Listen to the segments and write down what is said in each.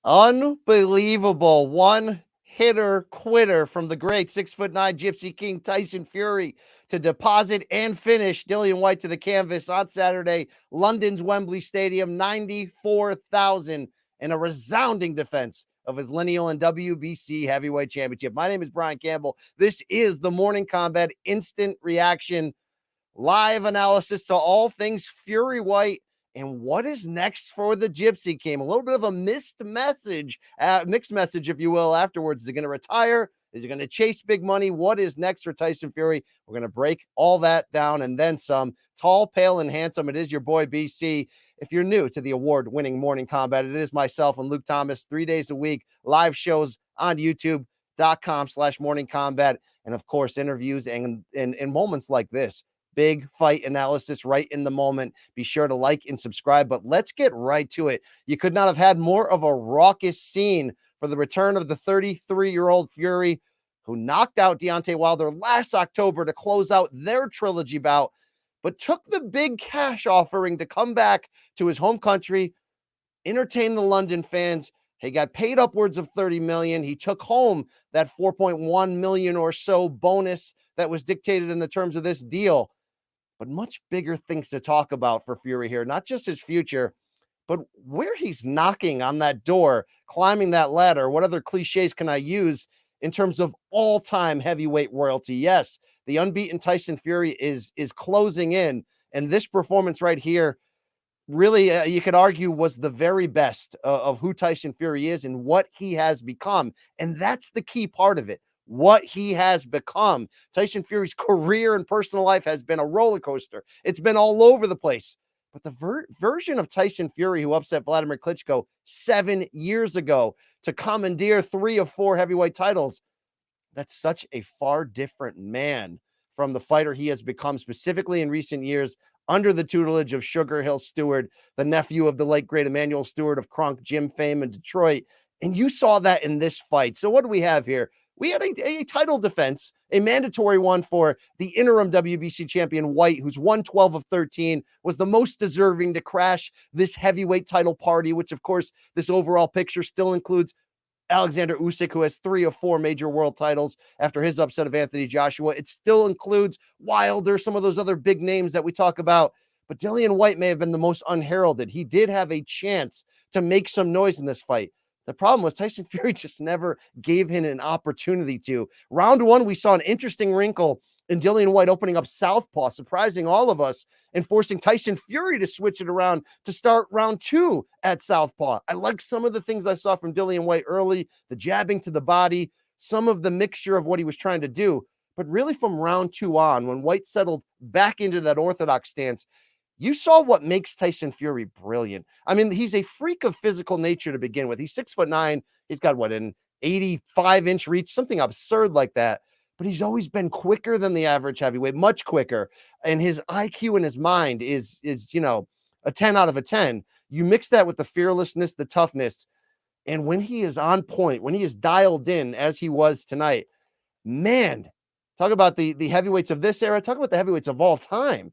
Unbelievable. One hitter quitter from the great 6'9" Gypsy King Tyson Fury to deposit and finish Dillian Whyte to the canvas on Saturday, London's Wembley Stadium, 94,000 in a resounding defense of his lineal and WBC heavyweight championship. My name is Brian Campbell. This is the Morning Kombat instant reaction, live analysis to all things Fury Whyte and what is next for the Gypsy King. A little bit of a mixed message, if you will, afterwards. Is he going to retire? Is he going to chase big money? What is next for Tyson Fury? We're going to break all that down and then some. Tall, pale, and handsome. It is your boy, BC. If you're new to the award-winning Morning Kombat, it is myself and Luke Thomas, 3 days a week, live shows on YouTube.com/Morning Kombat, and of course, interviews and in moments like this. Big fight analysis right in the moment. Be sure to like and subscribe, but let's get right to it. You could not have had more of a raucous scene for the return of the 33-year-old Fury, who knocked out Deontay Wilder last October to close out their trilogy bout, but took the big cash offering to come back to his home country, entertain the London fans. He got paid upwards of $30 million. He took home that $4.1 million or so bonus that was dictated in the terms of this deal. But much bigger things to talk about for Fury here, not just his future, but where he's knocking on that door, climbing that ladder. What other cliches can I use in terms of all-time heavyweight royalty? Yes, the unbeaten Tyson Fury is closing in, and this performance right here really, you could argue, was the very best of who Tyson Fury is and what he has become. And that's the key part of it. What he has become. Tyson Fury's career and personal life has been a roller coaster. It's been all over the place. But the version of Tyson Fury who upset Vladimir Klitschko 7 years ago to commandeer 3 of 4 heavyweight titles, that's such a far different man from the fighter he has become, specifically in recent years, under the tutelage of Sugar Hill Stewart, the nephew of the late great Emmanuel Stewart of Kronk Gym fame in Detroit. And you saw that in this fight. So what do we have here? We had a title defense, a mandatory one for the interim WBC champion Whyte, who's won 12 of 13, was the most deserving to crash this heavyweight title party, which, of course, this overall picture still includes Alexander Usyk, who has 3 of 4 major world titles after his upset of Anthony Joshua. It still includes Wilder, some of those other big names that we talk about. But Dillian Whyte may have been the most unheralded. He did have a chance to make some noise in this fight. The problem was Tyson Fury just never gave him an opportunity to. Round 1, we saw an interesting wrinkle in Dillian Whyte opening up southpaw, surprising all of us and forcing Tyson Fury to switch it around to start round 2 at southpaw. I like some of the things I saw from Dillian Whyte early, the jabbing to the body, some of the mixture of what he was trying to do. But really from round 2 on, when Whyte settled back into that orthodox stance, you saw what makes Tyson Fury brilliant. I mean, he's a freak of physical nature to begin with. He's 6'9". He's got an 85-inch reach, something absurd like that. But he's always been quicker than the average heavyweight, much quicker. And his IQ in his mind is a 10 out of a 10. You mix that with the fearlessness, the toughness, and when he is on point, when he is dialed in as he was tonight, man, talk about the heavyweights of this era, talk about the heavyweights of all time.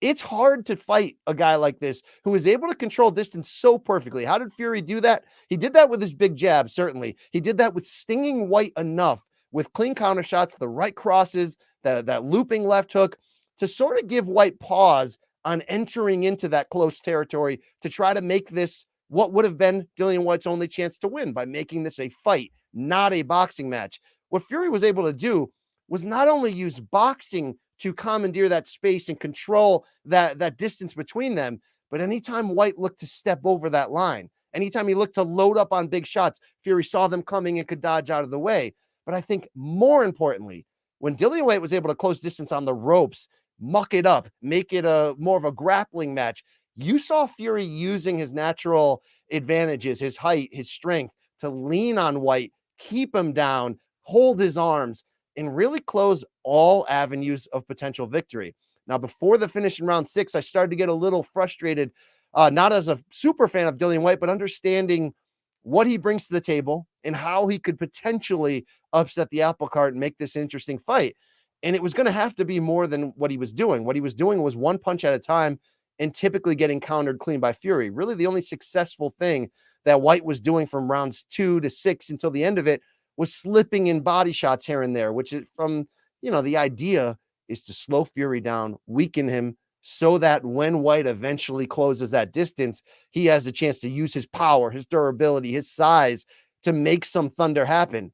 It's hard to fight a guy like this who is able to control distance so perfectly. How did Fury do that? He did that with his big jab, certainly. He did that with stinging Whyte enough with clean counter shots, the right crosses, that looping left hook to sort of give Whyte pause on entering into that close territory to try to make this what would have been Dillian Whyte's only chance to win by making this a fight, not a boxing match. What Fury was able to do was not only use boxing to commandeer that space and control that distance between them, but anytime Whyte looked to step over that line, anytime he looked to load up on big shots, Fury saw them coming and could dodge out of the way. But I think more importantly, when Dillian Whyte was able to close distance on the ropes, muck it up, make it more of a grappling match, you saw Fury using his natural advantages, his height, his strength, to lean on Whyte, keep him down, hold his arms, and really close all avenues of potential victory. Now, before the finish in round 6, I started to get a little frustrated, not as a super fan of Dillian Whyte, but understanding what he brings to the table and how he could potentially upset the apple cart and make this an interesting fight. And it was going to have to be more than what he was doing. What he was doing was one punch at a time and typically getting countered clean by Fury. Really the only successful thing that Whyte was doing from rounds 2 to 6 until the end of it was slipping in body shots here and there, which is from, the idea is to slow Fury down, weaken him, so that when Whyte eventually closes that distance, he has a chance to use his power, his durability, his size to make some thunder happen.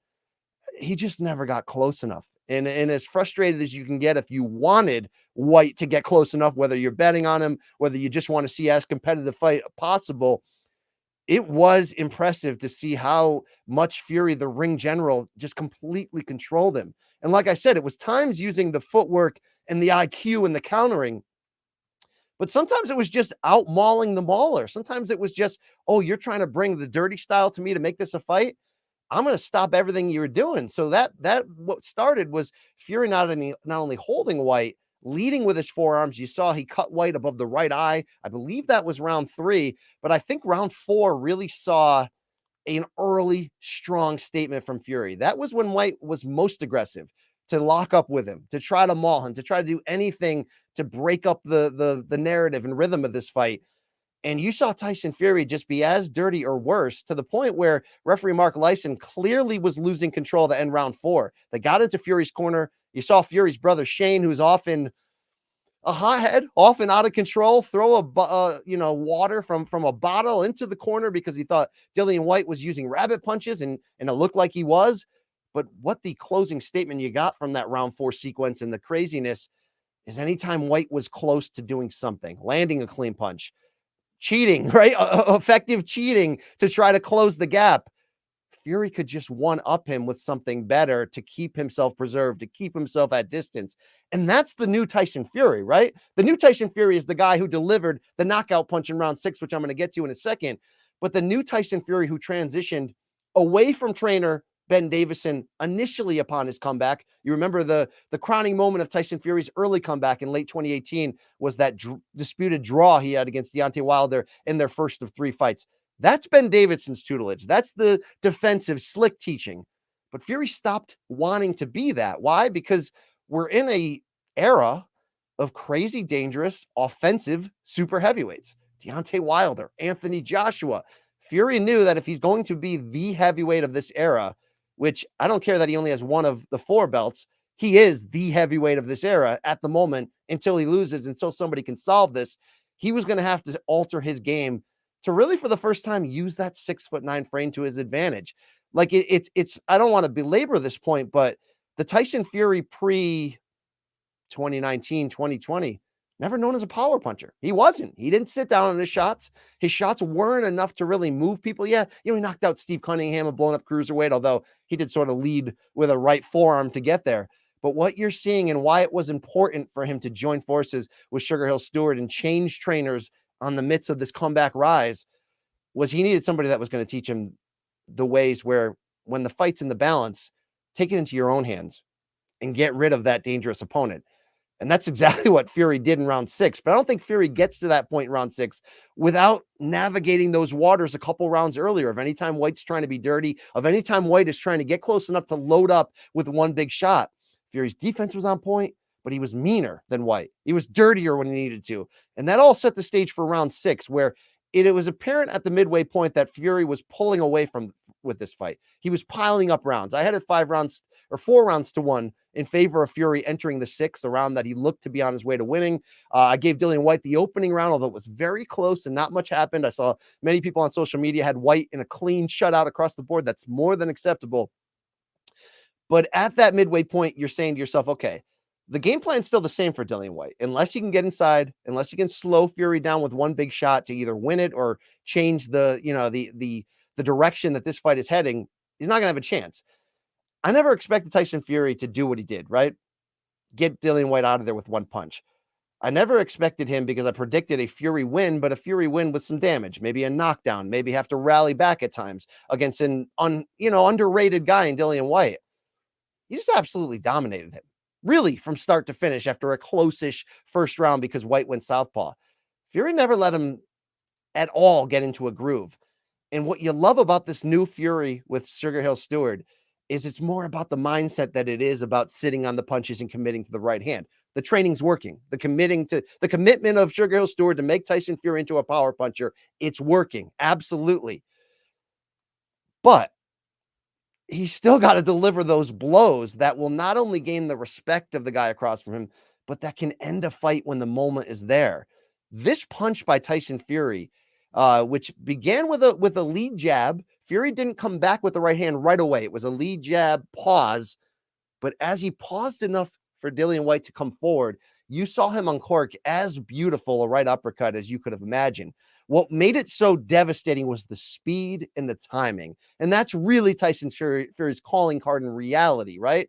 He just never got close enough. And as frustrated as you can get if you wanted Whyte to get close enough, whether you're betting on him, whether you just want to see as competitive fight possible, it was impressive to see how much Fury, the ring general, just completely controlled him. And like I said, it was times using the footwork and the IQ and the countering, but sometimes it was just out mauling the mauler. Sometimes it was just, oh, you're trying to bring the dirty style to me to make this a fight. I'm going to stop everything you were doing. So that what started was Fury not only holding Whyte, leading with his forearms. You saw he cut Whyte above the right eye. I believe that was round 3, but I think round 4 really saw an early strong statement from Fury. That was when Whyte was most aggressive, to lock up with him, to try to maul him, to try to do anything to break up the narrative and rhythm of this fight. And you saw Tyson Fury just be as dirty or worse, to the point where referee Mark Lyson clearly was losing control of the end round 4. They got into Fury's corner. You saw Fury's brother Shane, who's often a hothead, often out of control, throw water from a bottle into the corner because he thought Dillian Whyte was using rabbit punches, and it looked like he was. But what the closing statement you got from that round 4 sequence and the craziness is anytime Whyte was close to doing something, landing a clean punch, cheating, right? Effective cheating to try to close the gap, Fury could just one-up him with something better to keep himself preserved, to keep himself at distance. And that's the new Tyson Fury, right? The new Tyson Fury is the guy who delivered the knockout punch in round 6, which I'm going to get to in a second. But the new Tyson Fury who transitioned away from trainer Ben Davison initially upon his comeback. You remember the crowning moment of Tyson Fury's early comeback in late 2018 was that disputed draw he had against Deontay Wilder in their first of 3 fights. That's Ben Davidson's tutelage. That's the defensive slick teaching. But Fury stopped wanting to be that. Why? Because we're in a era of crazy, dangerous, offensive super heavyweights. Deontay Wilder, Anthony Joshua. Fury knew that if he's going to be the heavyweight of this era, which I don't care that he only has one of the 4 belts, he is the heavyweight of this era at the moment until he loses, until somebody can solve this. He was going to have to alter his game to really, for the first time, use that 6'9" frame to his advantage. Like it's I don't want to belabor this point, but the Tyson Fury pre 2019, 2020, never known as a power puncher. He wasn't. He didn't sit down on his shots. His shots weren't enough to really move people. Yeah, he knocked out Steve Cunningham and blown up cruiserweight, although he did sort of lead with a right forearm to get there. But what you're seeing and why it was important for him to join forces with Sugar Hill Stewart and change trainers on the midst of this comeback rise was he needed somebody that was going to teach him the ways where when the fight's in the balance, take it into your own hands and get rid of that dangerous opponent. And that's exactly what Fury did in round 6. But I don't think Fury gets to that point in round 6 without navigating those waters a couple rounds earlier. Of any time Whyte's trying to be dirty, of any time Whyte is trying to get close enough to load up with one big shot. Fury's defense was on point, but he was meaner than Whyte. He was dirtier when he needed to. And that all set the stage for round 6, where it was apparent at the midway point that Fury was pulling away from with this fight. He was piling up rounds. I had it 4 rounds to 1 in favor of Fury entering the 6th, a round that he looked to be on his way to winning. I gave Dillian Whyte the opening round, although it was very close and not much happened. I saw many people on social media had Whyte in a clean shutout across the board. That's more than acceptable. But at that midway point, you're saying to yourself, okay, the game plan's still the same for Dillian Whyte. Unless you can get inside, unless you can slow Fury down with one big shot to either win it or change the direction that this fight is heading, he's not going to have a chance. I never expected Tyson Fury to do what he did, right? Get Dillian Whyte out of there with one punch. I never expected him because I predicted a Fury win, but a Fury win with some damage, maybe a knockdown, maybe have to rally back at times against an underrated guy in Dillian Whyte. He just absolutely dominated him, really, from start to finish after a close-ish first round because Whyte went southpaw. Fury never let him at all get into a groove. And what you love about this new Fury with Sugar Hill Stewart is it's more about the mindset that it is about sitting on the punches and committing to the right hand. The training's working. The commitment of Sugar Hill Stewart to make Tyson Fury into a power puncher, it's working. Absolutely. But he's still got to deliver those blows that will not only gain the respect of the guy across from him, but that can end a fight when the moment is there. This punch by Tyson Fury, which began with a lead jab. Fury didn't come back with the right hand right away. It was a lead jab pause, but as he paused enough for Dillian Whyte to come forward, you saw him uncork as beautiful a right uppercut as you could have imagined. What made it so devastating was the speed and the timing. And that's really Tyson Fury's calling card in reality, right?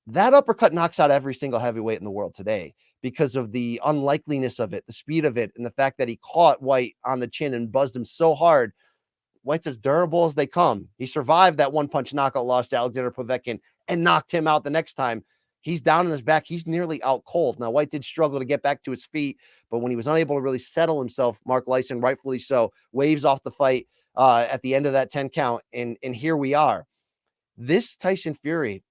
That uppercut knocks out every single heavyweight in the world today because of the unlikeliness of it, the speed of it, and the fact that he caught Whyte on the chin and buzzed him so hard. Whyte's as durable as they come. He survived that one punch knockout loss to Alexander Povetkin and knocked him out the next time. He's down on his back. He's nearly out cold. Now, Whyte did struggle to get back to his feet, but when he was unable to really settle himself, Mark Lyson, rightfully so, waves off the fight at the end of that 10 count. And here we are. This Tyson Fury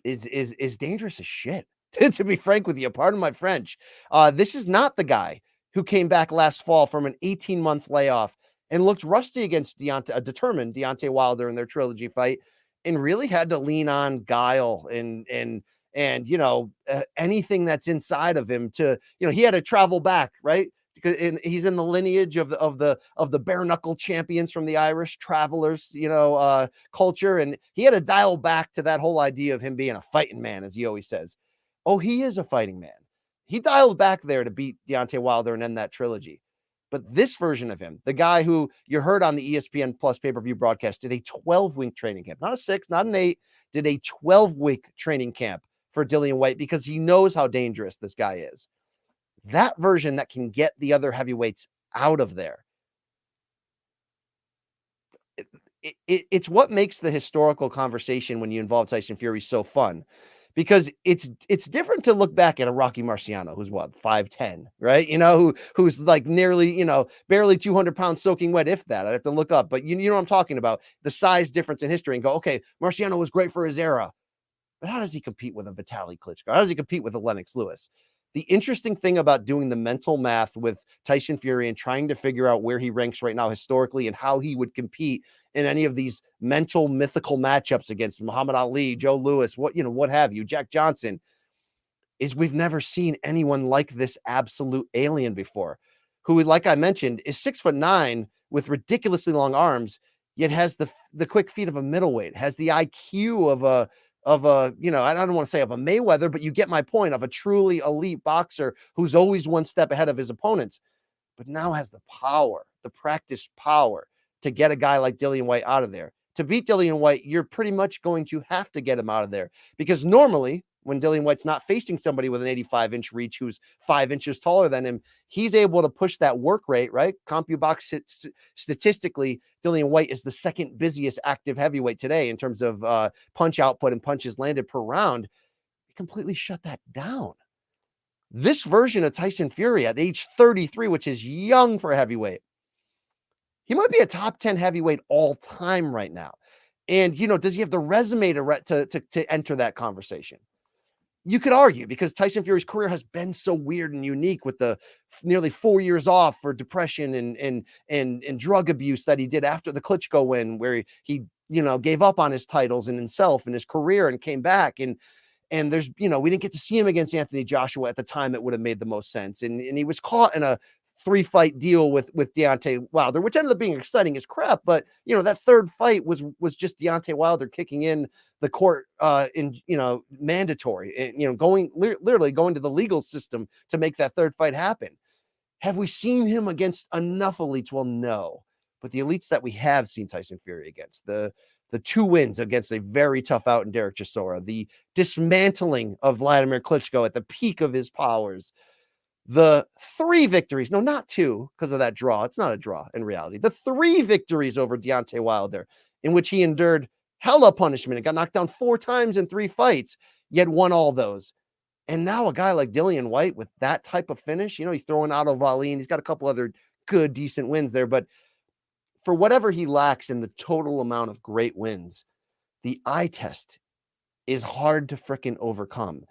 is dangerous as shit. To be frank with you, pardon my French. This is not the guy who came back last fall from an 18-month layoff and looked rusty against a determined Deontay Wilder in their trilogy fight, and really had to lean on guile and anything that's inside of him to, he had to travel back, right? Because he's in the lineage of the bare knuckle champions from the Irish travelers, culture, and he had to dial back to that whole idea of him being a fighting man, as he always says. Oh, he is a fighting man. He dialed back there to beat Deontay Wilder and end that trilogy. But this version of him, the guy who you heard on the ESPN Plus pay-per-view broadcast, did a 12-week training camp, not a 6, not an 8, did a 12-week training camp for Dillian Whyte because he knows how dangerous this guy is. That version that can get the other heavyweights out of there. It's what makes the historical conversation when you involve Tyson Fury so fun. Because it's different to look back at a Rocky Marciano who's what, 5'10", right? Who's like nearly, barely 200 pounds soaking wet, if that. I'd have to look up, but you know what I'm talking about, the size difference in history, and go, okay, Marciano was great for his era, but how does he compete with a Vitaly Klitschko? How does he compete with a Lennox Lewis? The interesting thing about doing the mental math with Tyson Fury and trying to figure out where he ranks right now historically and how he would compete in any of these mental mythical matchups against Muhammad Ali, Joe Louis, what have you, Jack Johnson, is we've never seen anyone like this absolute alien before, who, like I mentioned, is 6'9" with ridiculously long arms, yet has the quick feet of a middleweight, has the IQ of a I don't want to say of a Mayweather, but you get my point, of a truly elite boxer who's always one step ahead of his opponents, but now has the power, the practice power to get a guy like Dillian Whyte out of there. To beat Dillian Whyte, you're pretty much going to have to get him out of there, because normally when Dillian Whyte's not facing somebody with an 85-inch reach who's 5 inches taller than him, he's able to push that work rate, right? CompuBox statistically, Dillian Whyte is the second busiest active heavyweight today in terms of punch output and punches landed per round. He completely shut that down. This version of Tyson Fury at age 33, which is young for a heavyweight, he might be a top 10 heavyweight all time right now. And, does he have the resume to enter that conversation? You could argue, because Tyson Fury's career has been so weird and unique with the nearly 4 years off for depression and drug abuse that he did after the Klitschko win, where he gave up on his titles and himself and his career and came back. And there's, we didn't get to see him against Anthony Joshua at the time. It would have made the most sense. And he was caught in a 3-fight deal with Deontay Wilder, which ended up being exciting as crap. But, that third fight was just Deontay Wilder kicking in the court mandatory, and literally going to the legal system to make that third fight happen. Have we seen him against enough elites? Well, no. But the elites that we have seen Tyson Fury against, the 2 wins against a very tough out in Derek Chisora, the dismantling of Vladimir Klitschko at the peak of his powers, the 3 victories, no, not 2, because of that draw. It's not a draw in reality. The 3 victories over Deontay Wilder, in which he endured hella punishment and got knocked down 4 times in 3 fights, yet won all those. And now a guy like Dillian Whyte with that type of finish, he's throwing Otto Wallin. He's got a couple other good, decent wins there, but for whatever he lacks in the total amount of great wins, the eye test is hard to frickin' overcome.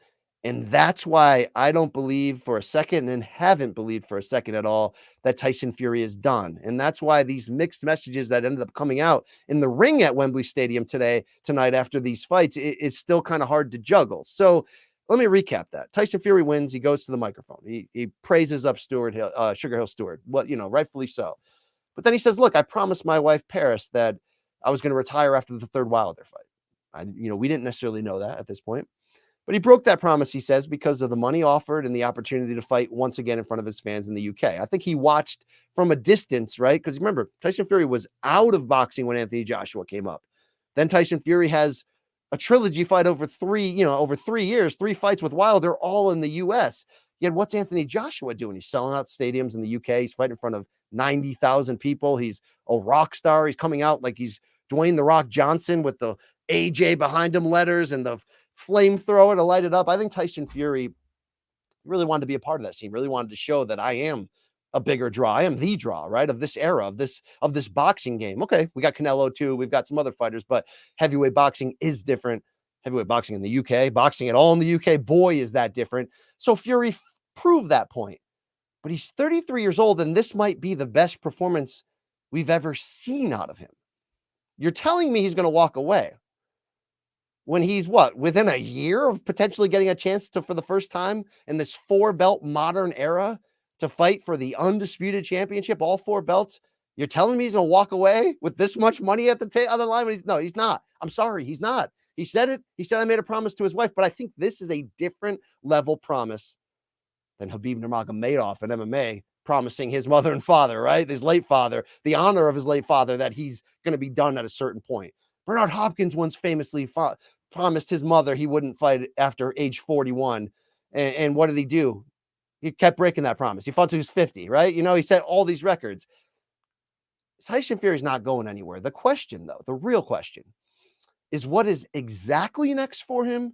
And that's why I don't believe for a second and haven't believed for a second at all that Tyson Fury is done. And that's why these mixed messages that ended up coming out in the ring at Wembley Stadium tonight after these fights is still kind of hard to juggle. So let me recap that. Tyson Fury wins. He goes to the microphone. He praises up Sugar Hill Stewart. What, rightfully so. But then he says, look, I promised my wife Paris that I was going to retire after the third Wilder fight. We didn't necessarily know that at this point. But he broke that promise, he says, because of the money offered and the opportunity to fight once again in front of his fans in the UK. I think he watched from a distance, right? Because remember, Tyson Fury was out of boxing when Anthony Joshua came up. Then Tyson Fury has a trilogy fight over 3 years, 3 fights with Wilder, all in the US. Yet what's Anthony Joshua doing? He's selling out stadiums in the UK. He's fighting in front of 90,000 people. He's a rock star. He's coming out like he's Dwayne "The Rock" Johnson with the AJ behind him letters and the flamethrower to light it up. I think Tyson Fury really wanted to be a part of that scene, really wanted to show that I am a bigger draw. I am the draw, right? Of this era, of this boxing game. Okay, we got Canelo too. We've got some other fighters, but heavyweight boxing is different. Heavyweight boxing in the UK, boxing at all in the UK, boy, is that different. So Fury proved that point. But he's 33 years old, and this might be the best performance we've ever seen out of him. You're telling me he's going to walk away when he's within a year of potentially getting a chance to, for the first time in this 4-belt modern era, to fight for the undisputed championship, all 4 belts. You're telling me he's going to walk away with this much money at the on the line? No, he's not. I'm sorry, he's not. He said it. He said, I made a promise to his wife, but I think this is a different level promise than Khabib Nurmagomedov in MMA, promising his mother and father, right? His late father, the honor of his late father, that he's going to be done at a certain point. Bernard Hopkins once famously promised his mother he wouldn't fight after age 41. And what did he do? He kept breaking that promise. He fought till he was 50, right? He set all these records. Tyson Fury's not going anywhere. The question, though, the real question is what is exactly next for him,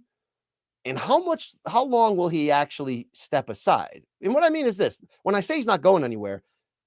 and how long will he actually step aside? And what I mean is this: when I say he's not going anywhere,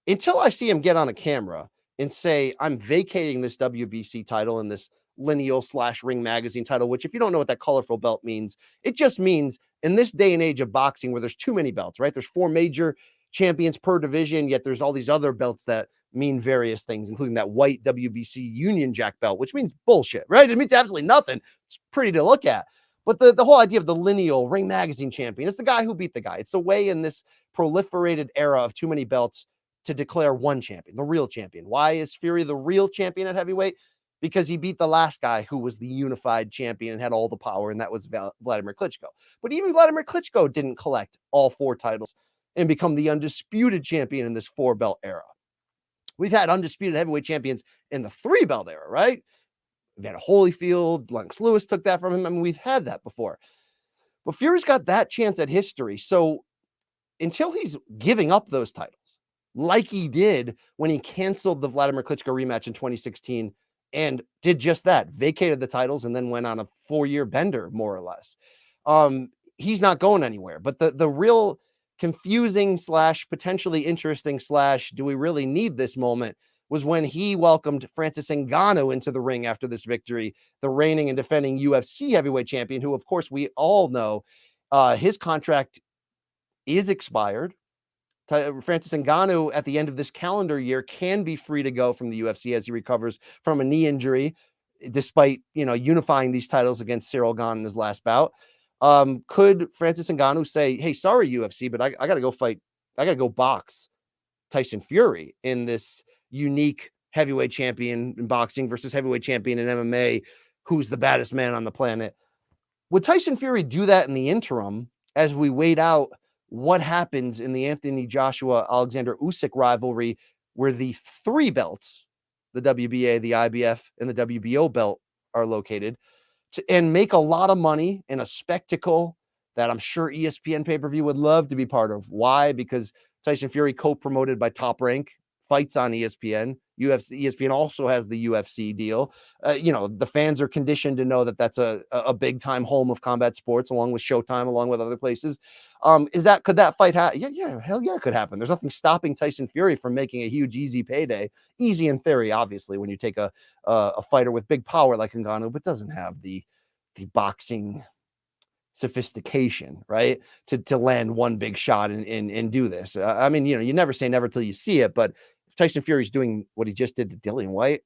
until I see him get on a camera and say, I'm vacating this WBC title and this lineal / Ring Magazine title, which, if you don't know what that colorful belt means, it just means in this day and age of boxing where there's too many belts, right? There's 4 major champions per division, yet there's all these other belts that mean various things, including that white WBC Union Jack belt, which means bullshit, right? It means absolutely nothing. It's pretty to look at. But the whole idea of the lineal Ring Magazine champion, it's the guy who beat the guy. It's the way in this proliferated era of too many belts to declare one champion, the real champion. Why is Fury the real champion at heavyweight? Because he beat the last guy who was the unified champion and had all the power, and that was Vladimir Klitschko. But even Vladimir Klitschko didn't collect all 4 titles and become the undisputed champion in this 4-belt era. We've had undisputed heavyweight champions in the 3-belt era, right? We've had Holyfield, Lennox Lewis took that from him. I mean, we've had that before. But Fury's got that chance at history. So until he's giving up those titles, like he did when he canceled the Vladimir Klitschko rematch in 2016 and did just that, vacated the titles and then went on a 4-year bender, more or less, he's not going anywhere. But the real confusing / potentially interesting / do we really need this moment was when he welcomed Francis Ngannou into the ring after this victory, the reigning and defending UFC heavyweight champion, who, of course, we all know his contract is expired. Francis Ngannou, at the end of this calendar year, can be free to go from the UFC as he recovers from a knee injury, despite, unifying these titles against Cyril Gane in his last bout. Could Francis Ngannou say, hey, sorry, UFC, but I got to go fight. I got to go box Tyson Fury in this unique heavyweight champion in boxing versus heavyweight champion in MMA, who's the baddest man on the planet? Would Tyson Fury do that in the interim as we wait out what happens in the Anthony Joshua-Alexander Usyk rivalry, where the 3 belts, the WBA, the IBF, and the WBO belt, are located, and make a lot of money in a spectacle that I'm sure ESPN pay-per-view would love to be part of? Why? Because Tyson Fury, co-promoted by Top Rank, fights on ESPN. ESPN also has the UFC deal. The fans are conditioned to know that that's a big time home of combat sports, along with Showtime, along with other places. Could that fight happen? Yeah, hell yeah, it could happen. There's nothing stopping Tyson Fury from making a huge, easy payday. Easy in theory, obviously, when you take a fighter with big power like Ngannou, but doesn't have the boxing sophistication, right? To land one big shot and do this. I mean, you never say never till you see it, but if Tyson Fury's doing what he just did to Dillian Whyte,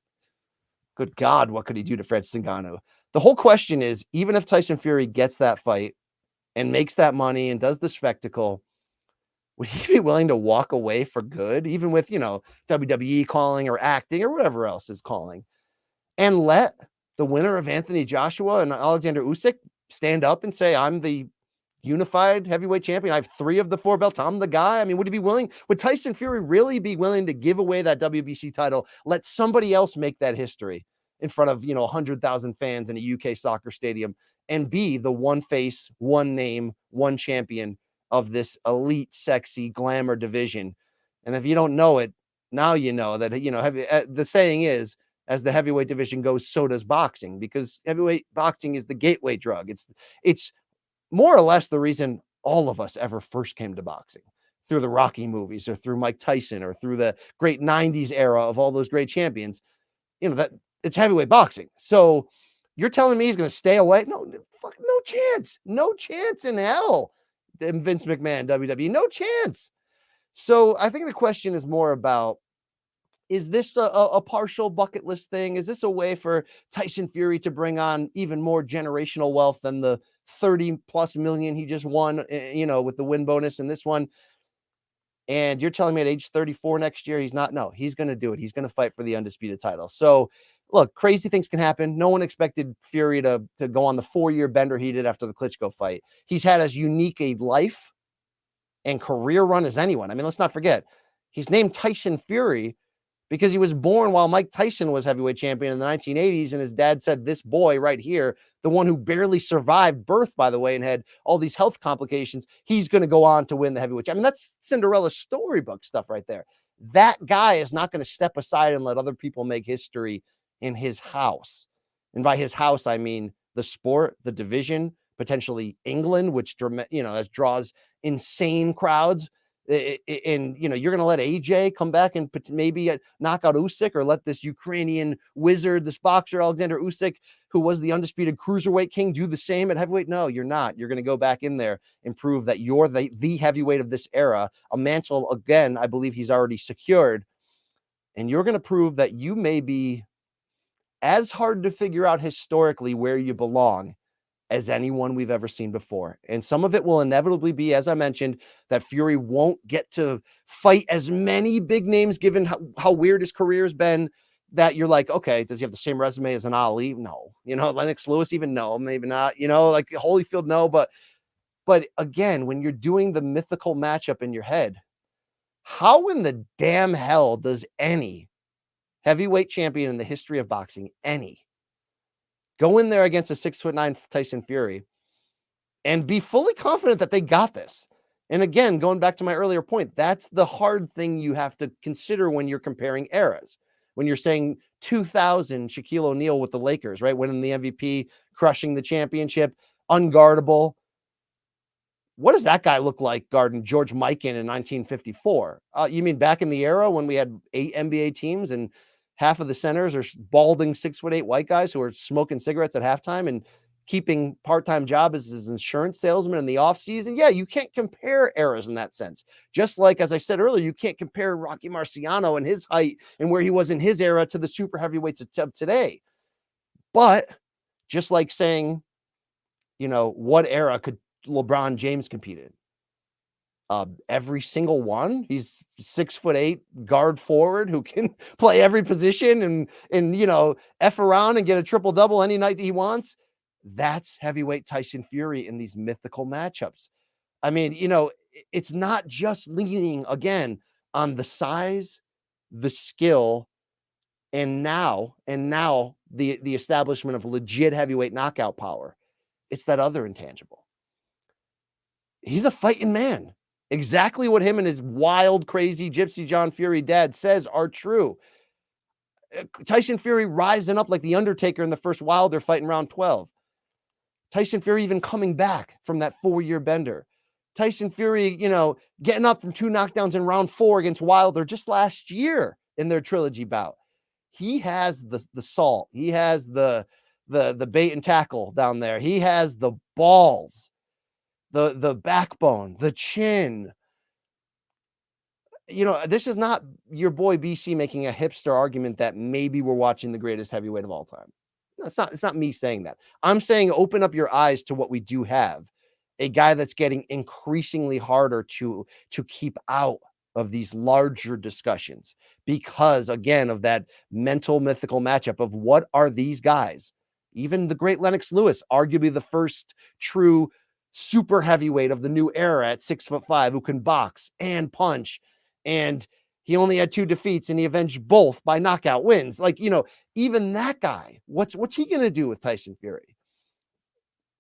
good God, what could he do to Francis Ngannou? The whole question is, even if Tyson Fury gets that fight and makes that money and does the spectacle, would he be willing to walk away for good, even with, WWE calling or acting or whatever else is calling, and let the winner of Anthony Joshua and Alexander Usyk stand up and say, I'm the unified heavyweight champion. I have 3 of the 4 belts. I'm the guy. I mean, would Tyson Fury really be willing to give away that WBC title, let somebody else make that history in front of, 100,000 fans in a UK soccer stadium and be the one face, one name, one champion of this elite, sexy glamour division? And if you don't know it, now you know that, the saying is, as the heavyweight division goes, so does boxing, because heavyweight boxing is the gateway drug. It's more or less the reason all of us ever first came to boxing, through the Rocky movies or through Mike Tyson or through the great 90s era of all those great champions, that it's heavyweight boxing. So you're telling me he's going to stay away? No, no chance. No chance in hell. Vince McMahon, WWE, no chance. So I think the question is more about, is this a partial bucket list thing? Is this a way for Tyson Fury to bring on even more generational wealth than the 30 plus million he just won, with the win bonus in this one? And you're telling me at age 34 next year, he's not? No, he's going to do it. He's going to fight for the undisputed title. So look, crazy things can happen. No one expected Fury to go on the 4-year bender he did after the Klitschko fight. He's had as unique a life and career run as anyone. I mean, let's not forget, he's named Tyson Fury because he was born while Mike Tyson was heavyweight champion in the 1980s. And his dad said, this boy right here, the one who barely survived birth, by the way, and had all these health complications, he's going to go on to win the heavyweight. I mean, that's Cinderella storybook stuff right there. That guy is not going to step aside and let other people make history in his house. And by his house, I mean the sport, the division, potentially England, which, draws insane crowds. And you're going to let AJ come back and maybe knock out Usyk, or let this Ukrainian wizard, this boxer Alexander Usyk, who was the undisputed cruiserweight king, do the same at heavyweight? No, you're not. You're going to go back in there and prove that you're the heavyweight of this era. A mantle, again, I believe he's already secured. And you're going to prove that you may be as hard to figure out historically where you belong as anyone we've ever seen before. And some of it will inevitably be, as I mentioned, that Fury won't get to fight as many big names, given how weird his career has been, that you're like, okay, does he have the same resume as an Ali? No. Lennox Lewis, even no, maybe not. Like Holyfield, no. But again, when you're doing the mythical matchup in your head, how in the damn hell does any heavyweight champion in the history of boxing, go in there against a 6'9" Tyson Fury and be fully confident that they got this? And again, going back to my earlier point, that's the hard thing you have to consider when you're comparing eras. When you're saying 2000 Shaquille O'Neal with the Lakers, right? Winning the MVP, crushing the championship, unguardable. What does that guy look like guarding George Mikan in 1954? You mean back in the era when we had 8 NBA teams and half of the centers are balding 6'8" white guys who are smoking cigarettes at halftime and keeping part-time job as his insurance salesman in the offseason? Yeah, you can't compare eras in that sense. Just like, as I said earlier, you can't compare Rocky Marciano and his height and where he was in his era to the super heavyweights of today. But just like saying, what era could LeBron James compete in? Every single one. He's 6'8" guard forward who can play every position and F around and get a triple double any night he wants. That's heavyweight Tyson Fury in these mythical matchups. I mean, it's not just leaning again on the size, the skill, and now the establishment of legit heavyweight knockout power. It's that other intangible. He's a fighting man. Exactly what him and his wild, crazy Gypsy John Fury dad says are true. Tyson Fury rising up like the Undertaker in the first Wilder fight in round 12. Tyson Fury even coming back from that 4-year bender. Tyson Fury, getting up from 2 knockdowns in round 4 against Wilder just last year in their trilogy bout. He has the salt. He has the bait and tackle down there. He has the balls the backbone, the chin. This is not your boy BC making a hipster argument that maybe we're watching the greatest heavyweight of all time. No, it's not me saying that. I'm saying open up your eyes to what we do have. A guy that's getting increasingly harder to keep out of these larger discussions because, again, of that mental mythical matchup of what are these guys? Even the great Lennox Lewis, arguably the first true super heavyweight of the new era at 6'5", who can box and punch, and he only had 2 defeats and he avenged both by knockout wins. Like, even that guy, what's he going to do with Tyson Fury?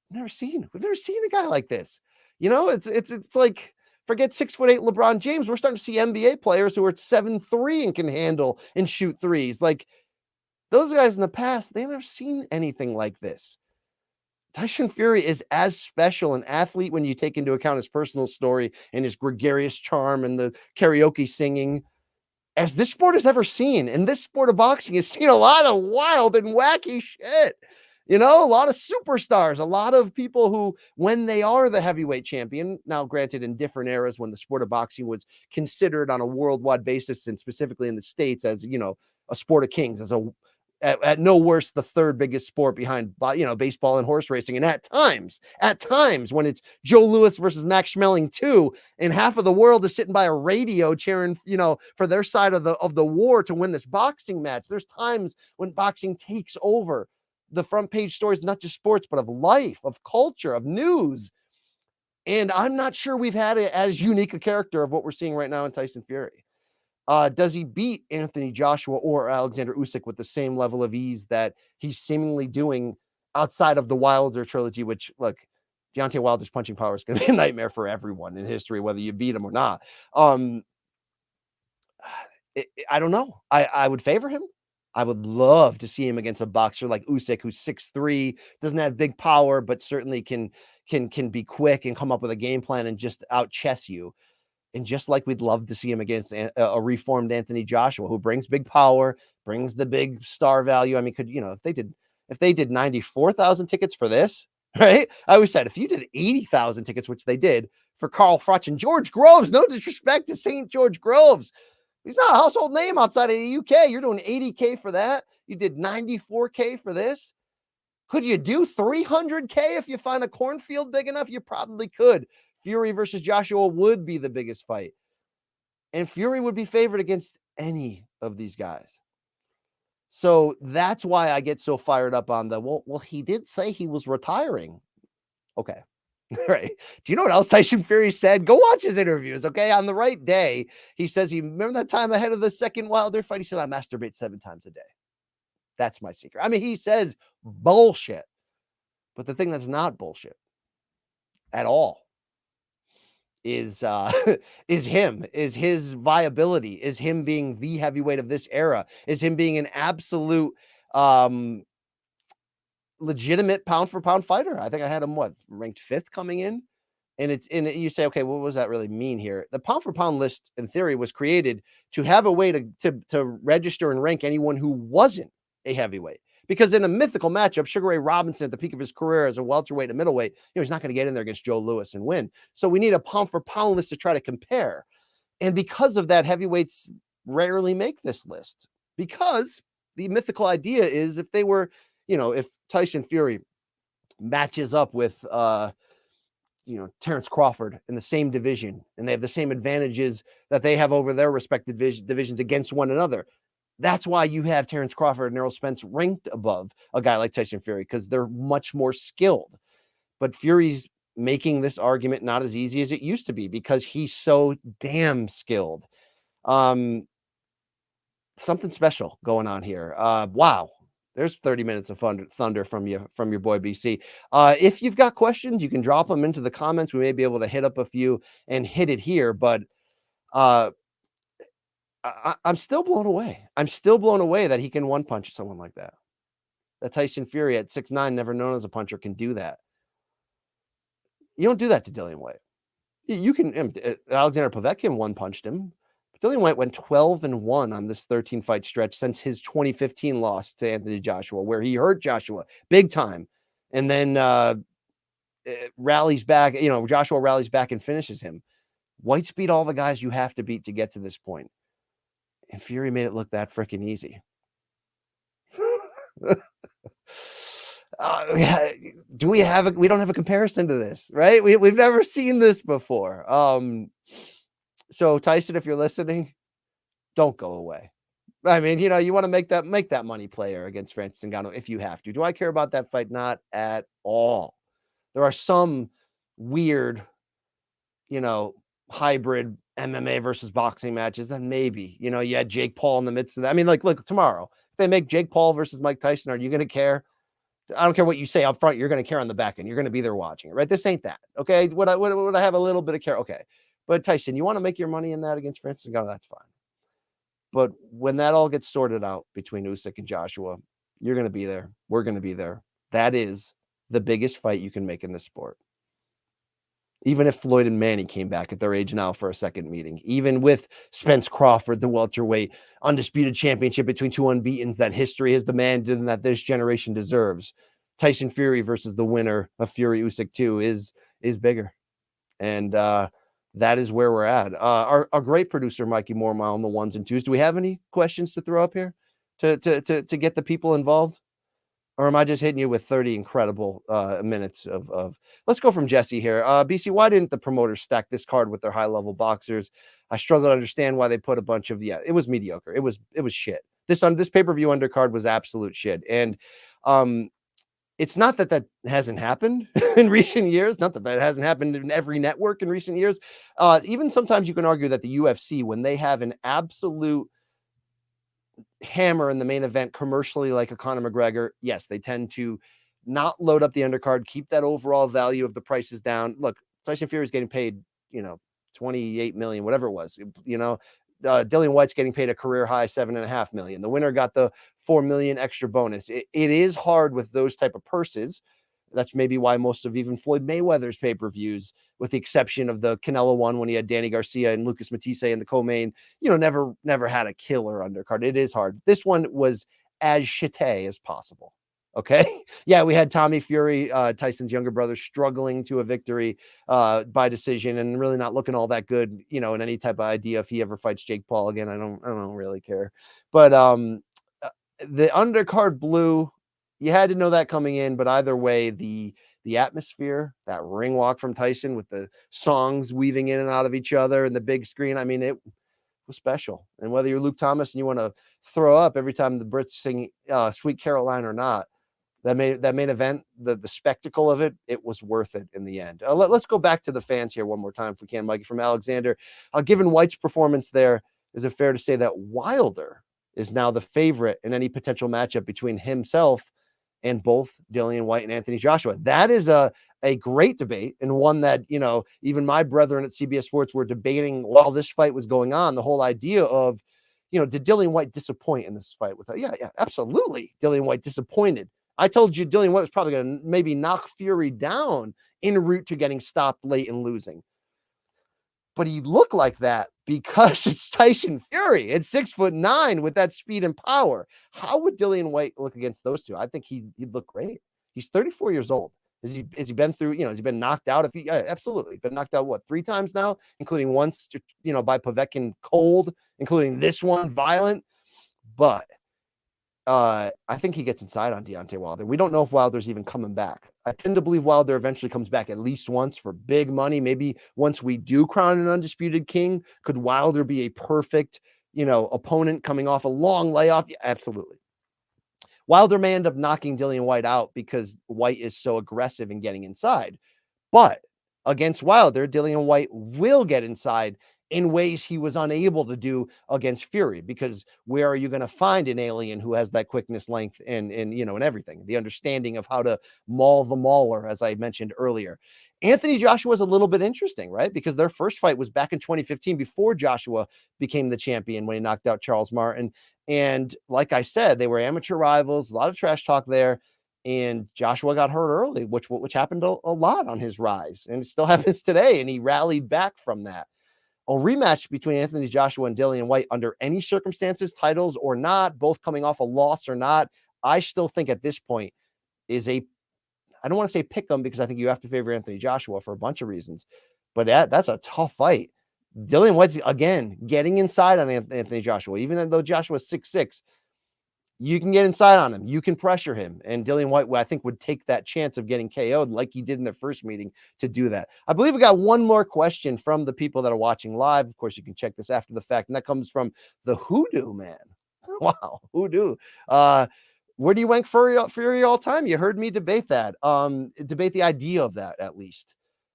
We've never seen a guy like this. It's like, forget 6'8" LeBron James. We're starting to see NBA players who are 7'3" and can handle and shoot threes. Like, those guys in the past, they've never seen anything like this. Tyson Fury is as special an athlete when you take into account his personal story and his gregarious charm and the karaoke singing as this sport has ever seen. And this sport of boxing has seen a lot of wild and wacky shit. A lot of superstars, a lot of people who, when they are the heavyweight champion, now granted in different eras when the sport of boxing was considered on a worldwide basis and specifically in the States as, a sport of kings, as at no worse the third biggest sport behind, baseball and horse racing. And at times when it's Joe Louis versus Max Schmeling 2, and half of the world is sitting by a radio cheering, for their side of the war to win this boxing match. There's times when boxing takes over the front page stories, not just sports, but of life, of culture, of news. And I'm not sure we've had as unique a character of what we're seeing right now in Tyson Fury. Does he beat Anthony Joshua or Alexander Usyk with the same level of ease that he's seemingly doing outside of the Wilder trilogy, which, look, Deontay Wilder's punching power is going to be a nightmare for everyone in history, whether you beat him or not. I don't know. I would favor him. I would love to see him against a boxer like Usyk, who's 6'3", doesn't have big power, but certainly can be quick and come up with a game plan and just out chess you. And just like we'd love to see him against a reformed Anthony Joshua, who brings big power, brings the big star value. I mean, if they did 94,000 tickets for this, right? I always said, if you did 80,000 tickets, which they did for Carl Froch and George Groves, no disrespect to St. George Groves, he's not a household name outside of the UK. You're doing 80K for that. You did 94K for this. Could you do 300K if you find a cornfield big enough? You probably could. Fury versus Joshua would be the biggest fight. And Fury would be favored against any of these guys. So that's why I get so fired up on well, he did say he was retiring. Okay. Right. Do you know what else Tyson Fury said? Go watch his interviews. Okay. On the right day, he says remember that time ahead of the second Wilder fight? He said, I masturbate 7 times a day. That's my secret. I mean, he says bullshit. But the thing that's not bullshit at all is his viability, is him being the heavyweight of this era, is him being an absolute legitimate pound for pound fighter. I think I had him ranked 5th coming in. And you say, okay, what does that really mean here? The pound for pound list in theory was created to have a way to register and rank anyone who wasn't a heavyweight. Because in a mythical matchup, Sugar Ray Robinson at the peak of his career as a welterweight and middleweight, he's not going to get in there against Joe Louis and win. So we need a pound for pound list to try to compare. And because of that, heavyweights rarely make this list, because the mythical idea is if they were, if Tyson Fury matches up with, Terrence Crawford in the same division and they have the same advantages that they have over their respective divisions against one another. That's why you have Terrence Crawford and Errol Spence ranked above a guy like Tyson Fury, because they're much more skilled. But Fury's making this argument not as easy as it used to be because he's so damn skilled. Something special going on here. Wow. There's 30 minutes of thunder from your boy BC. If you've got questions, you can drop them into the comments. We may be able to hit up a few and hit it here, but I'm still blown away. I'm still blown away that he can one punch someone like that. That Tyson Fury at 6'9", never known as a puncher, can do that. You don't do that to Dillian Whyte. You can. Alexander Povetkin one punched him. But Dillian Whyte went 12-1 on this 13 fight stretch since his 2015 loss to Anthony Joshua, where he hurt Joshua big time, and then rallies back, Joshua rallies back and finishes him. Whyte's beat all the guys you have to beat to get to this point. And Fury made it look that freaking easy. We don't have a comparison to this, right? We've never seen this before. So Tyson, if you're listening, don't go away. I mean, you want to make that money player against Francis Ngannou if you have to. Do I care about that fight? Not at all. There are some weird, hybrid MMA versus boxing matches that maybe, you had Jake Paul in the midst of that. I mean, look, tomorrow, if they make Jake Paul versus Mike Tyson, are you going to care? I don't care what you say up front. You're going to care on the back end. You're going to be there watching it, right? This ain't that. Okay. Would I have a little bit of care? Okay. But Tyson, you want to make your money in that against Francis Ngannou? That's fine. But when that all gets sorted out between Usyk and Joshua, you're going to be there. We're going to be there. That is the biggest fight you can make in this sport. Even if Floyd and Manny came back at their age now for a second meeting, even with Spence Crawford, the welterweight undisputed championship between two unbeatens that history has demanded and that this generation deserves, Tyson Fury versus the winner of Fury Usyk 2 is bigger. And that is where we're at. Our great producer, Mikey Mormile, on the ones and twos. Do we have any questions to throw up here to get the people involved? Or am I just hitting you with 30 incredible minutes of let's go from Jesse here. BC, why didn't the promoters stack this card with their high-level boxers? I struggle to understand why they put a bunch of, it was mediocre. It was shit. This pay-per-view undercard was absolute shit. And it's not that hasn't happened in recent years. Not that hasn't happened in every network in recent years. Even sometimes you can argue that the UFC, when they have an absolute hammer in the main event commercially, like a Conor McGregor, yes, they tend to not load up the undercard, keep that overall value of the prices down. Look, Tyson Fury is getting paid, 28 million, whatever it was, Dillian Whyte's getting paid a career high $7.5 million. The winner got the $4 million extra bonus. It is hard with those type of purses. That's maybe why most of even Floyd Mayweather's pay-per-views, with the exception of the Canelo one when he had Danny Garcia and Lucas Matisse in the co-main, never had a killer undercard. It is hard. This one was as shitty as possible. Okay. Yeah, we had Tommy Fury, Tyson's younger brother, struggling to a victory by decision and really not looking all that good, in any type of idea if he ever fights Jake Paul again. I don't really care. But the undercard blew. You had to know that coming in, but either way, the atmosphere, that ring walk from Tyson with the songs weaving in and out of each other and the big screen, I mean, it was special. And whether you're Luke Thomas and you want to throw up every time the Brits sing Sweet Caroline or not, that main event, the spectacle of it, it was worth it in the end. Let's go back to the fans here one more time if we can, Mikey, from Alexander. Given Whyte's performance there, is it fair to say that Wilder is now the favorite in any potential matchup between himself and both Dillian Whyte and Anthony Joshua? That is a great debate, and one that, even my brethren at CBS Sports were debating while this fight was going on. The whole idea of, did Dillian Whyte disappoint in this fight? Yeah, absolutely. Dillian Whyte disappointed. I told you Dillian Whyte was probably going to maybe knock Fury down en route to getting stopped late and losing. But he looked like that because it's Tyson Fury at 6'9" with that speed and power. How would Dillian Whyte look against those two? I think he'd look great. He's 34 years old. Has he been through, has he been knocked out? Absolutely. Been knocked out, 3 times now, including once, by Povetkin cold, including this one violent. But I think he gets inside on Deontay Wilder. We don't know if Wilder's even coming back. I tend to believe Wilder eventually comes back at least once for big money. Maybe once we do crown an undisputed king, could Wilder be a perfect, opponent coming off a long layoff? Yeah, absolutely. Wilder may end up knocking Dillian Whyte out because Whyte is so aggressive in getting inside. But against Wilder, Dillian Whyte will get inside in ways he was unable to do against Fury, because where are you going to find an alien who has that quickness, length, and everything, the understanding of how to maul the mauler, as I mentioned earlier. Anthony Joshua is a little bit interesting, right? Because their first fight was back in 2015 before Joshua became the champion when he knocked out Charles Martin. And like I said, they were amateur rivals, a lot of trash talk there. And Joshua got hurt early, which happened a lot on his rise. And it still happens today. And he rallied back from that. A rematch between Anthony Joshua and Dillian Whyte under any circumstances, titles or not, both coming off a loss or not, I still think at this point is I don't want to say pick them because I think you have to favor Anthony Joshua for a bunch of reasons, but that's a tough fight. Dillian Whyte's, again, getting inside on Anthony Joshua, even though Joshua's 6'6", you can get inside on him. You can pressure him. And Dillian Whyte, I think, would take that chance of getting KO'd like he did in their first meeting to do that. I believe we got one more question from the people that are watching live. Of course, you can check this after the fact. And that comes from the Hoodoo Man. Wow, Hoodoo. Where do you rank Fury all time? You heard me debate that. Debate the idea of that, at least.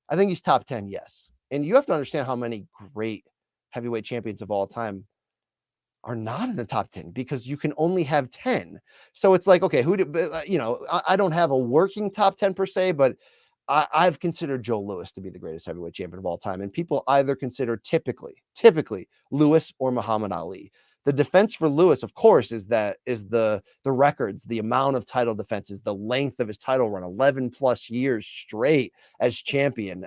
I think he's top 10, yes. And you have to understand how many great heavyweight champions of all time are not in the top 10 because you can only have 10. So it's like, okay, I don't have a working top 10 per se, but I've considered Joe Louis to be the greatest heavyweight champion of all time. And people either consider typically Louis or Muhammad Ali. The defense for Louis, of course, is the records, the amount of title defenses, the length of his title run, 11 plus years straight as champion.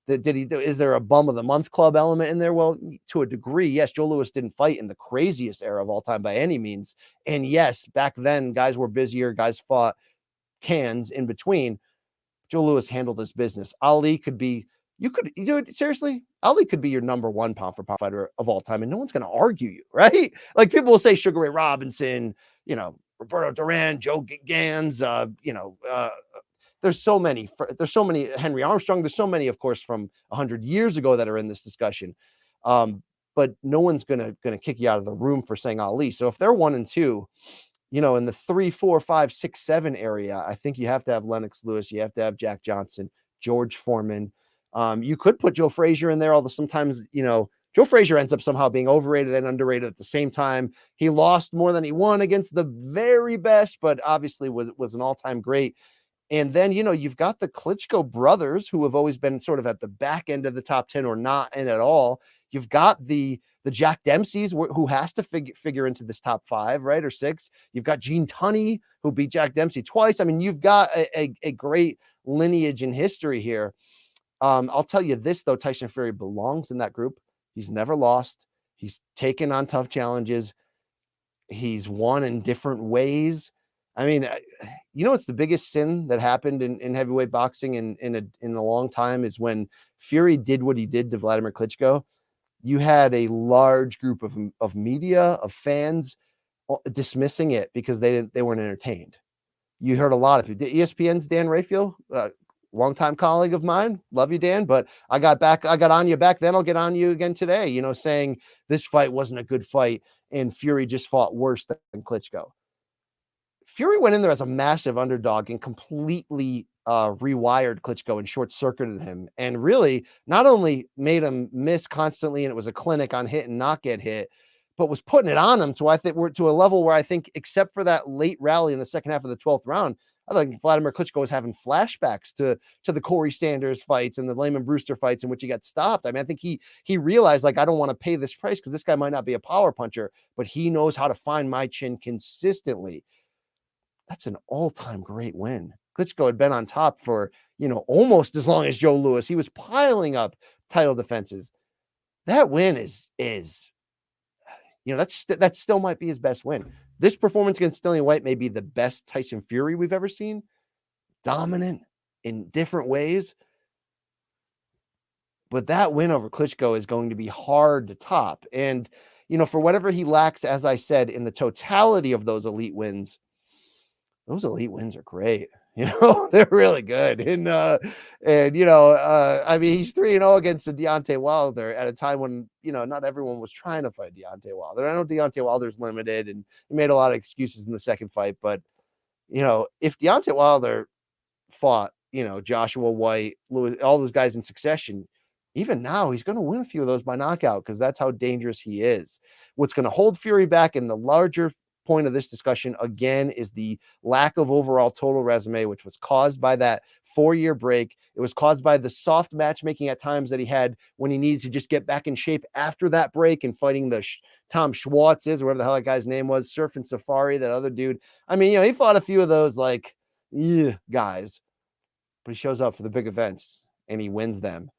Is there a bum of the month club element in there? Well, to a degree, yes. Joe Louis didn't fight in the craziest era of all time by any means. And yes, back then, guys were busier. Guys fought cans in between. Joe Louis handled his business. Ali could be, seriously, Ali could be your number one pound for pound fighter of all time, and no one's going to argue you, right? Like people will say Sugar Ray Robinson, Roberto Duran, Joe Gans, there's so many Henry Armstrong. There's so many, of course, from 100 years ago that are in this discussion. But no one's going to kick you out of the room for saying Ali. So if they're 1 and 2, in the 3, 4, 5, 6, 7 area, I think you have to have Lennox Lewis. You have to have Jack Johnson, George Foreman. You could put Joe Frazier in there, although sometimes, Joe Frazier ends up somehow being overrated and underrated at the same time. He lost more than he won against the very best, but obviously was an all-time great. And then, you've got the Klitschko brothers who have always been sort of at the back end of the top 10 or not in at all. You've got the Jack Dempseys who has to figure into this top 5, right? Or 6. You've got Gene Tunney who beat Jack Dempsey twice. I mean, you've got a great lineage in history here. I'll tell you this, though, Tyson Fury belongs in that group. He's never lost. He's taken on tough challenges. He's won in different ways. I mean, it's the biggest sin that happened in heavyweight boxing in a long time is when Fury did what he did to Vladimir Klitschko. You had a large group of media, of fans dismissing it because they weren't entertained. You heard a lot of people. ESPN's Dan Raphael, longtime colleague of mine. Love you, Dan, but I got on you back then. I'll get on you again today, saying this fight wasn't a good fight and Fury just fought worse than Klitschko. Fury went in there as a massive underdog and completely rewired Klitschko and short-circuited him, and really not only made him miss constantly, and it was a clinic on hit and not get hit, but was putting it on him to, I think, we're to a level where I think, except for that late rally in the second half of the 12th round, I think Vladimir Klitschko was having flashbacks to the Corey Sanders fights and the Lehman Brewster fights in which he got stopped. I mean, I think he realized, like, I don't want to pay this price because this guy might not be a power puncher, but he knows how to find my chin consistently. That's an all-time great win. Klitschko had been on top for, almost as long as Joe Louis. He was piling up title defenses. That win is that still might be his best win. This performance against Dillian Whyte may be the best Tyson Fury we've ever seen. Dominant in different ways. But that win over Klitschko is going to be hard to top. And, for whatever he lacks, as I said, in the totality of those elite wins are great. They're really good. And I mean, he's 3-0 against Deontay Wilder at a time when, not everyone was trying to fight Deontay Wilder. I know Deontay Wilder's limited and he made a lot of excuses in the second fight, but, if Deontay Wilder fought, Joshua White, Lewis, all those guys in succession, even now he's going to win a few of those by knockout because that's how dangerous he is. What's going to hold Fury back in the larger point of this discussion again is the lack of overall total resume, which was caused by that 4-year break. It was caused by the soft matchmaking at times that he had when he needed to just get back in shape after that break and fighting the Tom Schwartz's, or whatever the hell that guy's name was, Surf and Safari, that other dude. I mean, he fought a few of those guys, but he shows up for the big events and he wins them.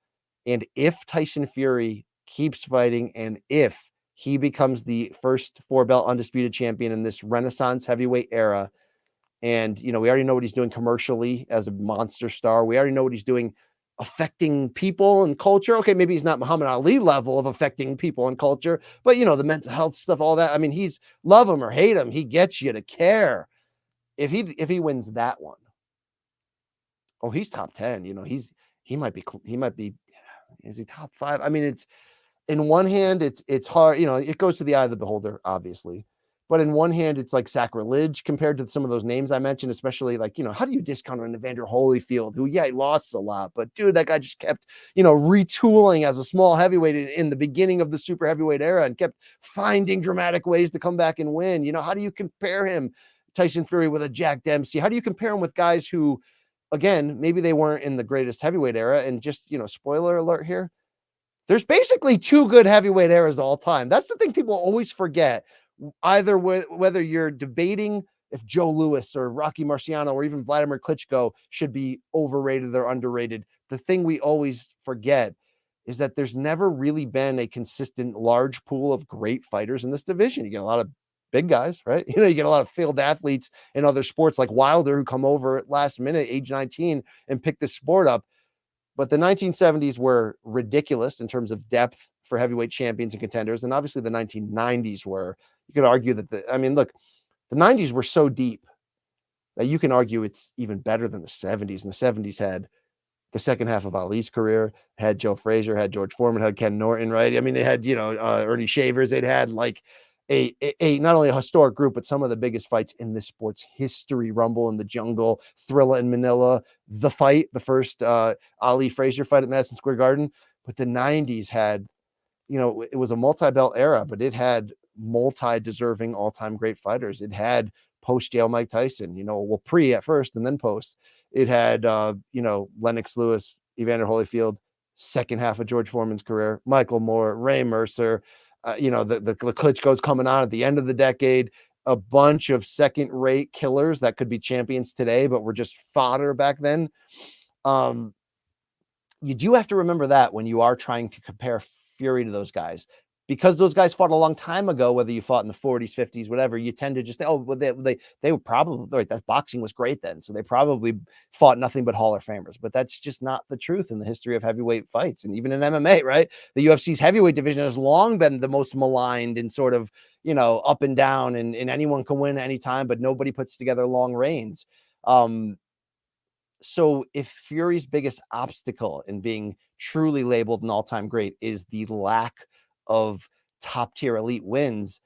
And if Tyson Fury keeps fighting, and if he becomes the first 4-belt undisputed champion in this Renaissance heavyweight era, And, we already know what he's doing commercially as a monster star. We already know what he's doing affecting people and culture. Okay, maybe he's not Muhammad Ali level of affecting people and culture, but the mental health stuff, all that. I mean, he's love him or hate him, he gets you to care. If he wins that one, oh, he's top 10. He might be, is he top 5? I mean, it's in one hand, it's hard, it goes to the eye of the beholder, obviously. But in one hand, it's like sacrilege compared to some of those names I mentioned, especially like, how do you discount an Evander Holyfield, who, yeah, he lost a lot, but dude, that guy just kept, retooling as a small heavyweight in the beginning of the super heavyweight era and kept finding dramatic ways to come back and win. How do you compare him, Tyson Fury, with a Jack Dempsey? How do you compare him with guys who, again, maybe they weren't in the greatest heavyweight era? And just, spoiler alert here, there's basically 2 good heavyweight eras all time. That's the thing people always forget. Either whether you're debating if Joe Louis or Rocky Marciano or even Vladimir Klitschko should be overrated or underrated, the thing we always forget is that there's never really been a consistent large pool of great fighters in this division. You get a lot of big guys, right? You get a lot of failed athletes in other sports like Wilder, who come over at last minute, age 19, and pick this sport up. But the 1970s were ridiculous in terms of depth for heavyweight champions and contenders. And obviously the 1990s were, you could argue that look, the 90s were so deep that you can argue it's even better than the 70s. And the 70s had the second half of Ali's career, had Joe Frazier, had George Foreman, had Ken Norton, right? I mean, they had, Ernie Shavers. They'd had like a not only a historic group, but some of the biggest fights in this sport's history. Rumble in the Jungle, Thrilla in Manila, The Fight, the first Ali Frazier fight at Madison Square Garden. But the 90s had, it was a multi-belt era, but it had multi-deserving all-time great fighters. It had post-jail Mike Tyson, pre at first and then post. It had, Lennox Lewis, Evander Holyfield, second half of George Foreman's career, Michael Moore, Ray Mercer, the Klitschko's coming on at the end of the decade, a bunch of second-rate killers that could be champions today, but were just fodder back then. You do have to remember that when you are trying to compare Fury to those guys, because those guys fought a long time ago, whether you fought in the 40s, 50s, whatever, you tend to just, they were probably, right, that boxing was great then, so they probably fought nothing but Hall of Famers. But that's just not the truth in the history of heavyweight fights. And even in MMA, right, the UFC's heavyweight division has long been the most maligned and sort of, up and down, and anyone can win anytime, but nobody puts together long reigns. So if Fury's biggest obstacle in being truly labeled an all-time great is the lack of top-tier elite wins,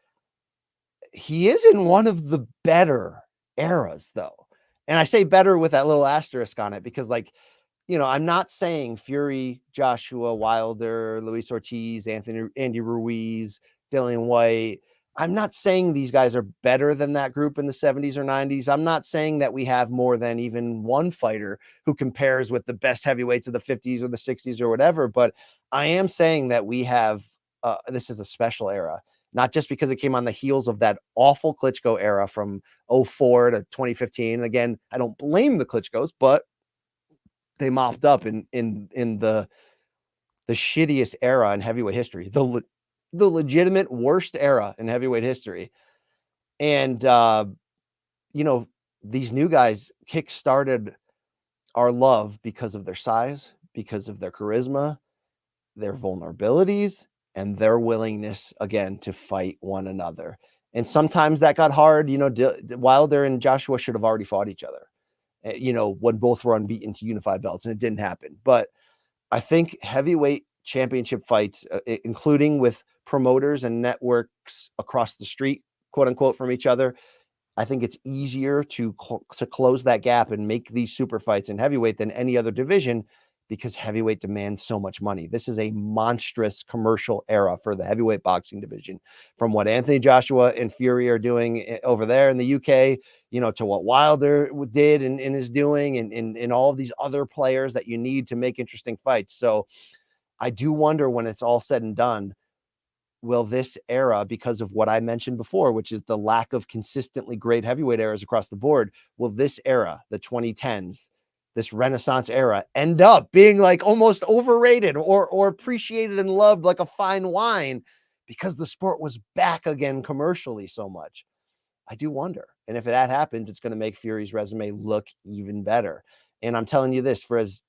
he is in one of the better eras, though. And I say better with that little asterisk on it because, I'm not saying Fury, Joshua, Wilder, Luis Ortiz, Andy Ruiz, Dillian Whyte, I'm not saying these guys are better than that group in the 70s or 90s. I'm not saying that we have more than even one fighter who compares with the best heavyweights of the 50s or the 60s or whatever. But I am saying that we have, this is a special era, not just because it came on the heels of that awful Klitschko era from 2004 to 2015. Again, I don't blame the Klitschkos, but they mopped up in the shittiest era in heavyweight history, the legitimate worst era in heavyweight history. And, these new guys kick-started our love because of their size, because of their charisma, their vulnerabilities, and their willingness, again, to fight one another. And sometimes that got hard. Wilder and Joshua should have already fought each other, when both were unbeaten to unify belts, and it didn't happen. But I think heavyweight championship fights, including with promoters and networks across the street, quote unquote, from each other, I think it's easier to close that gap and make these super fights in heavyweight than any other division, because heavyweight demands so much money. This is a monstrous commercial era for the heavyweight boxing division, from what Anthony Joshua and Fury are doing over there in the UK, to what Wilder did and is doing, and all of these other players that you need to make interesting fights. So I do wonder, when it's all said and done, will this era, because of what I mentioned before, which is the lack of consistently great heavyweight eras across the board, will this era, the 2010s, this Renaissance era, end up being like almost overrated or appreciated and loved like a fine wine because the sport was back again commercially so much? I do wonder. And if that happens, it's going to make Fury's resume look even better. And I'm telling you this, for as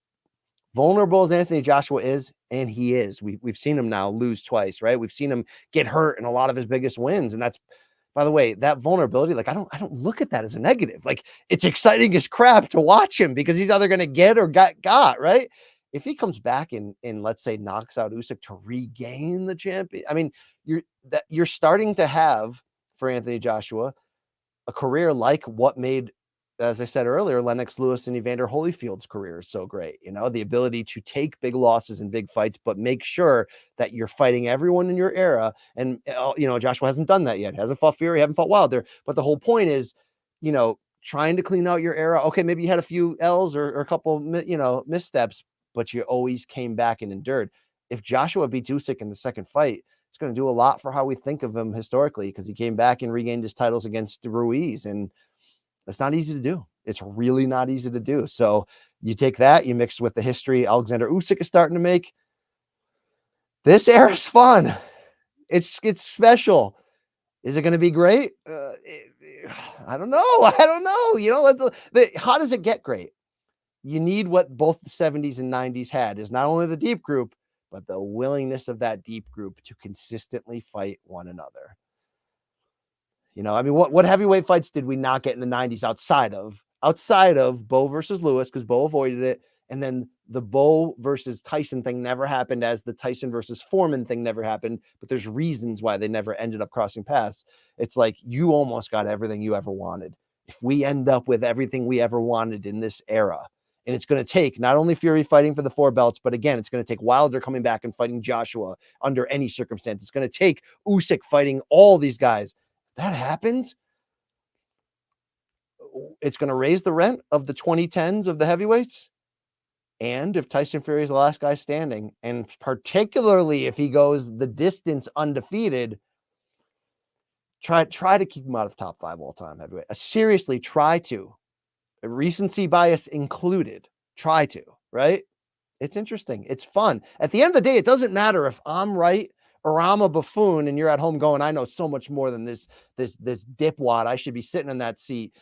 vulnerable as Anthony Joshua is, and he is, we've seen him now lose twice, right? We've seen him get hurt in a lot of his biggest wins. And that's, by the way, that vulnerability, like I don't look at that as a negative. Like it's exciting as crap to watch him because he's either going to get or got, right? If he comes back and let's say knocks out Usyk to regain the champion, I mean, you're starting to have, for Anthony Joshua, a career like what made, as I said earlier, Lennox Lewis and Evander Holyfield's career is so great. You know, the ability to take big losses in big fights, but make sure that you're fighting everyone in your era. And, you know, Joshua hasn't done that yet. Hasn't fought Fury, haven't fought Wilder. But the whole point is, you know, trying to clean out your era. Okay, maybe you had a few L's or a couple, you know, missteps, but you always came back and endured. If Joshua beats Usyk in the second fight, it's going to do a lot for how we think of him historically, because he came back and regained his titles against Ruiz, and it's not easy to do. It's really not easy to do. So you take that, you mix with the history Alexander Usyk is starting to make. This era is fun. It's special. Is it going to be great? I don't know. I don't know. You know, how does it get great? You need what both the 70s and 90s had, is not only the deep group, but the willingness of that deep group to consistently fight one another. You know, I mean, what heavyweight fights did we not get in the 90s outside of Bo versus Lewis, because Bo avoided it, and then the Bo versus Tyson thing never happened, as the Tyson versus Foreman thing never happened, but there's reasons why they never ended up crossing paths. It's like you almost got everything you ever wanted. If we end up with everything we ever wanted in this era, and it's going to take not only Fury fighting for the 4 belts, but again, it's going to take Wilder coming back and fighting Joshua under any circumstance. It's going to take Usyk fighting all these guys. That happens, it's going to raise the rent of the 2010s of the heavyweights. And if Tyson Fury is the last guy standing, and particularly if he goes the distance undefeated, try to keep him out of top 5 all-time heavyweight. Seriously, try to. Recency bias included. Try to, right? It's interesting. It's fun. At the end of the day, it doesn't matter if I'm right or I'm a buffoon and you're at home going, I know so much more than this dipwad. I should be sitting in that seat.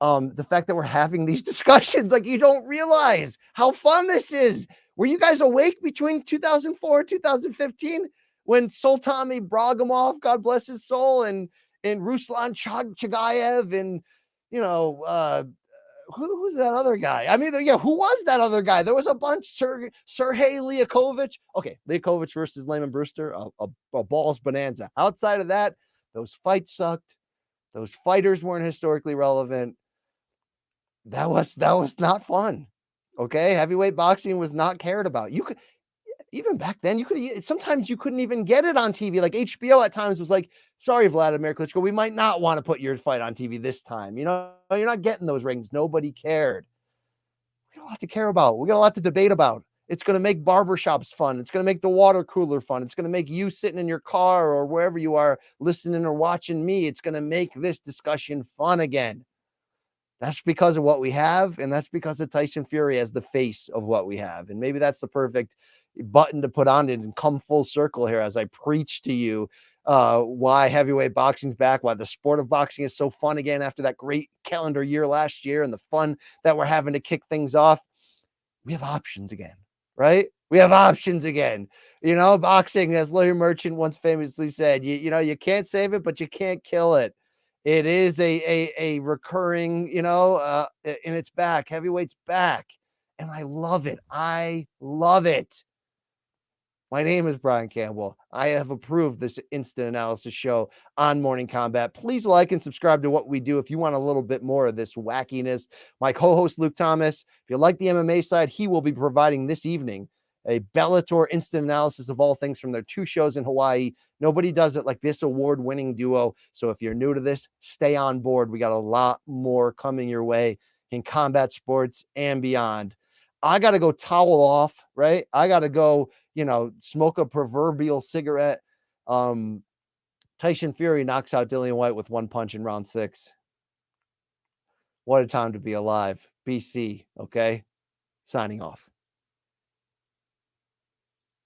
The fact that we're having these discussions, like, you don't realize how fun this is. Were you guys awake between 2004 and 2015 when Sultami Bragimov, God bless his soul, and Ruslan Chagayev, and, you know, who's that other guy? I mean, yeah, who was that other guy? There was a bunch. Sergey Liakovich. Okay, Liakovich versus Lehman Brewster, a balls bonanza. Outside of that, those fights sucked. Those fighters weren't historically relevant. That was not fun. Okay, heavyweight boxing was not cared about. You could, even back then, sometimes you couldn't even get it on TV. Like HBO at times was like, sorry, Vladimir Klitschko, we might not want to put your fight on TV this time. You know, you're not getting those rings. Nobody cared. We got a lot to care about. We got a lot to debate about. It's going to make barbershops fun. It's going to make the water cooler fun. It's going to make you sitting in your car or wherever you are listening or watching me. It's going to make this discussion fun again. That's because of what we have, and that's because of Tyson Fury as the face of what we have. And maybe that's the perfect button to put on it and come full circle here as I preach to you why heavyweight boxing's back, why the sport of boxing is so fun again after that great calendar year last year, and the fun that we're having to kick things off. We have options again, right? We have options again. You know, boxing, as Larry Merchant once famously said, you know, you can't save it, but you can't kill it. It is a recurring, you know, and it's back. Heavyweight's back. And I love it. I love it. My name is Brian Campbell. I have approved this instant analysis show on Morning Kombat. Please like and subscribe to what we do if you want a little bit more of this wackiness. My co-host, Luke Thomas, if you like the MMA side, he will be providing this evening a Bellator instant analysis of all things from their 2 shows in Hawaii. Nobody does it like this award-winning duo. So if you're new to this, stay on board. We got a lot more coming your way in combat sports and beyond. I got to go towel off, right? I got to go, you know, smoke a proverbial cigarette. Tyson Fury knocks out Dillian Whyte with 1 punch in round 6. What a time to be alive. BC, okay? Signing off.